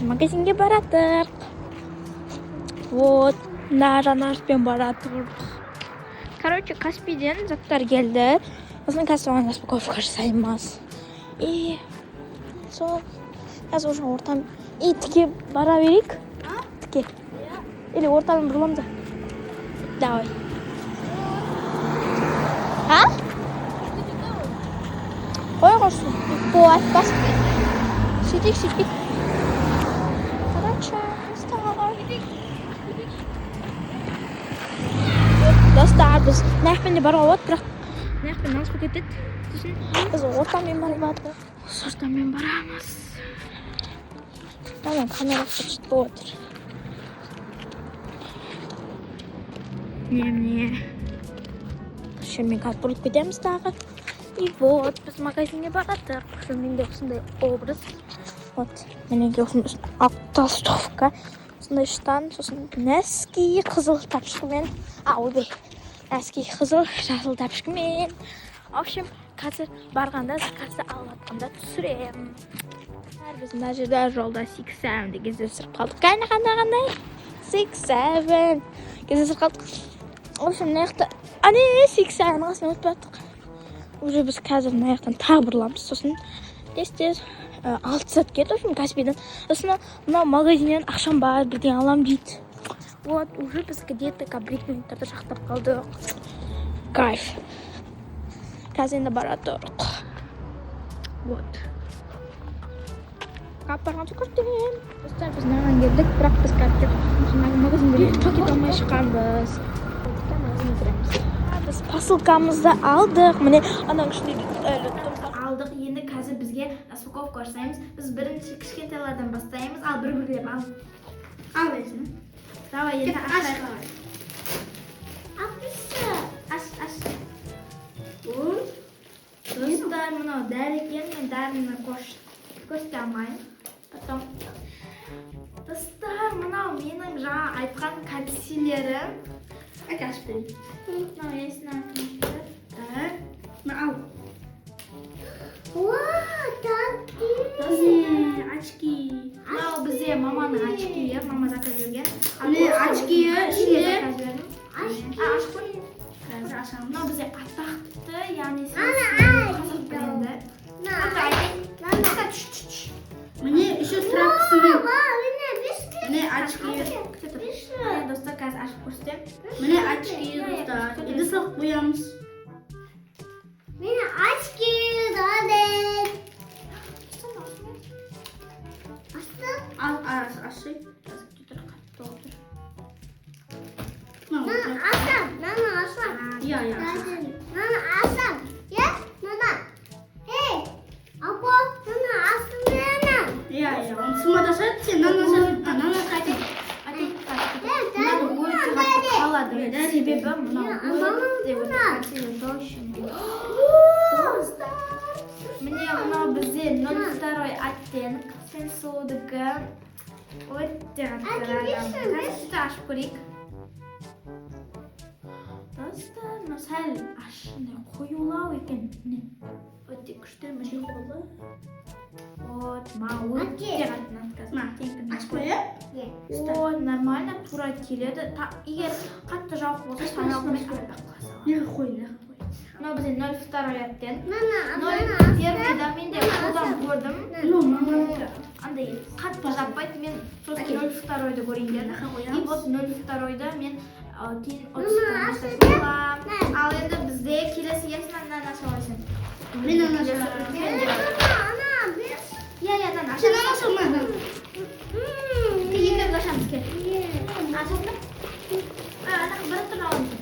магазинге баратық. Вот, нараспен баратық. Короче, Каспийден заттар келді. Осыны кәсімен распаковка жасаймыз. И сол, қазір уже ортам. И тіке бара берейік. Тіке. Или ортаны бұрыламыз. Давай. А? Қой қойсын. Қуат бас. Сөйтейік. Короче, достар, біз нәқпенде барға от, бірақ нәқпен алыс болып кетеді. Біз ортамен барады. Ортамен барамыз. Маған камерасы шыт болып отыр. Мен қазір бұрылып кетеміз тағы. И вот, біз магазинге барадық. Менде осындай образ. Вот, менде осындай толстовка. Осындай штан, сосын нәски қызыл тапшықмен. Ойбай, нәски қызыл жасыл тапшықмен. В общем, қазір барғанда заказды алып атқанда түсірем. Біз мына жерде жолда 6-7 кездесіп қалдық. Қандай? 6-7 кездесіп қалдық. В общем, мына жақта 6-7 қасына өтіп баттық. Уже біз қазір мына жақтан тағы бұрыламыз. Сосын тез 6 сәт кетті, Каспийден. Сосын мына магазиннен ақшам бар, бірден алам дейді. Вот, уже біз где-то 1 минуттарда жақтап қалдық. Кайф. Қазір енді баратық. Вот. Қап барған жүкірден. Достар, біз наған келдік, бірақ біз қазір магазинде пакет алмай шыққанбыз. Біз посылкамызды алдық. Міне, анаң ішінде алдық. Енді қазір бізге распаковка жасаймыз. Біз бірінші кішкентайлардан бастаймыз. Ал бір-бірлеп ал. Ал өзіні. Давай, енді ашайық. Аш. Достар, мынау дәрі екен, мен дәріні көрсете алмайын. Потом, достар, мынау менің жаңа айтқан консилерім. Ашып берейін. Мынау есін артын. Ал. Очки. Мынау бізде маманың очкиі, мама заказ берген. Очкиі ішінде ашып көрейін. Қазір ашамын. Мынау бізде атақты, яғни қазақ бренді. Міне үші страпсы мен. Міне очкиі. Достар, қазір ашып көрсетем. Міне очкиі, достар. Енді салып қоямыз. Mine açki dadet. Al aşık. Tutur katı olur. Nana asam. Ya. Nana asam. Yes, nana. Hey. Apo, nana asam nana. Ya. Sumada sen nana kaydı. Sebebi Мне мынау бізде 02 оттенок сенсудығы өте қарағам. Қазір ашып көрейік. Достар, мынау сәл ашындай қоюлау екен. Өте күшті міне қолы. Вот, мынау өте қатты. Ашып көрейік? Вот, нормально тура келеді. Егер қатты жауып болса, саналғымен артақ қыласа. Не қойын? Мынау бізде 02 оттенок. 01-ді мен де қолдан көрдім. Андай қатты жаппайды, мен сосын 02-ді көрейін деді. И вот 02-ді мен кейін 30-ді боламын. Ал енді бізде келесі есін аңнан аша алайсың. Мен аңнан аша Нан ашамын. Екеуіміз ашамыз кел. Ашамыз ба? Анақ бір тұр алайсың.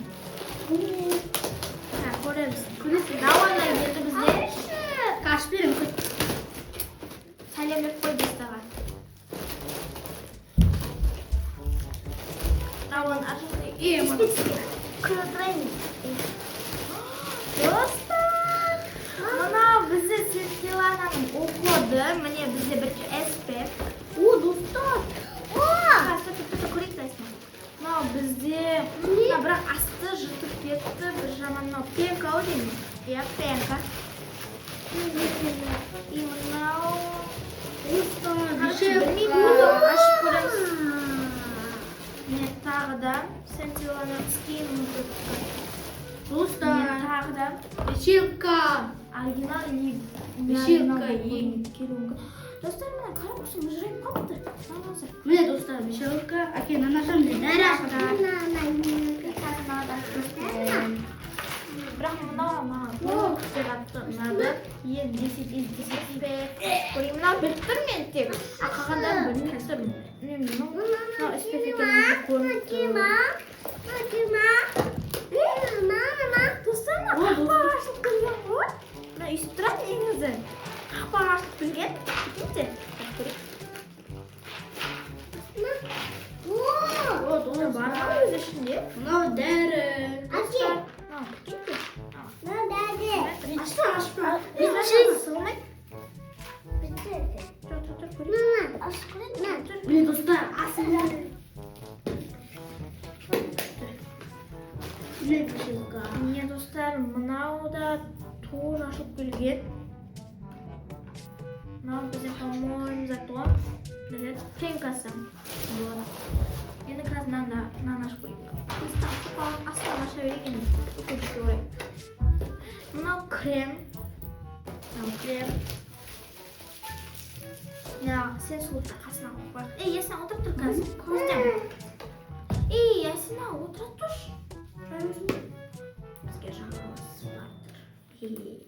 Көресің, дауаннан келді бізде. Қаш берім күт. Сәлемлеп қой достаға. Дауан ашамыз. Достар, мынау бізде Светлананың оқоды. Міне бізде бірінші SPF. Достар. Көрейік дайсың. Мынау бізде бірақ асты жыртып кетті. Бір жаман мынау пенка деймін. Пенка. И мынау білмеймін. Tağıdan Sentilovanovskiy muzika. Dostlar. Tağıdan Вишивка. orijinal Вишивка. kelunga. Dostlar mana qarab tursin, mujrayib qolibdi. Hozir. Mine dostlar вишивка. Aka nanasam darashda. Biroq mana javob Qo'limni bilib turmen tek. Qaqadan buni kasr. No dere. Mine dostlar aslında. Ne вишивка? Mine do'stlar, manavuda to'g'ri oshib kelgan. Mana bizga по-моему zato penkasi bor. Endi kaznanda nanash qo'yib. Asla nashavergan. Mana krem. Ya, sen suv taqasini olib bor. Sen o'tirib tur kaz. Sen o'tirib tur. Bizga shahros bordir.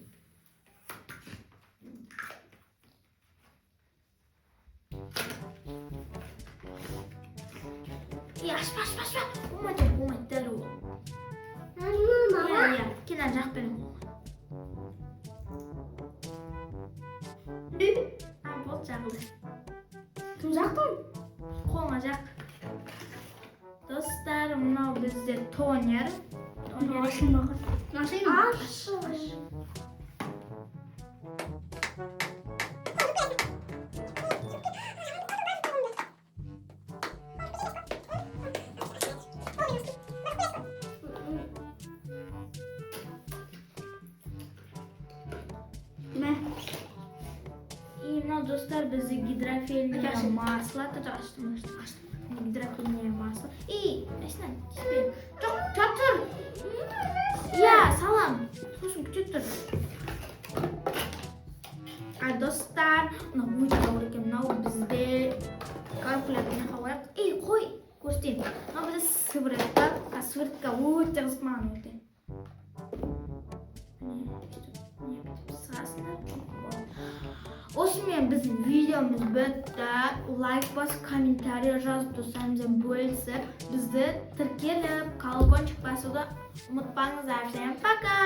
Ash. Umaydi, dal u. Ya, kelar jaqbin. Bo'l jaqdi. Kim jaqdim? Qo'lga jaq. Do'stlar, mana bizda toner. Shunaqa. Mashina. Mana do'stlar, bizga gidrofilniya masla tashdim. Gidrofilniya masla. Ashna, tur. Ya, salom. Tursin, kutib tur. Do'stlar, mana bu to'g'ri ekan. Mana bizda kalkulyatorni havoya. Qo'y, ko'rsatayım. Mana bizda svirtka o'ta qisman ekan. Osman bizim videomuz bitti. Like bosib, kommentariy yozib tursangiz bo'lsa, bizni tirkilib, kolokon chiqmasida unutmangizlar. Всем пока.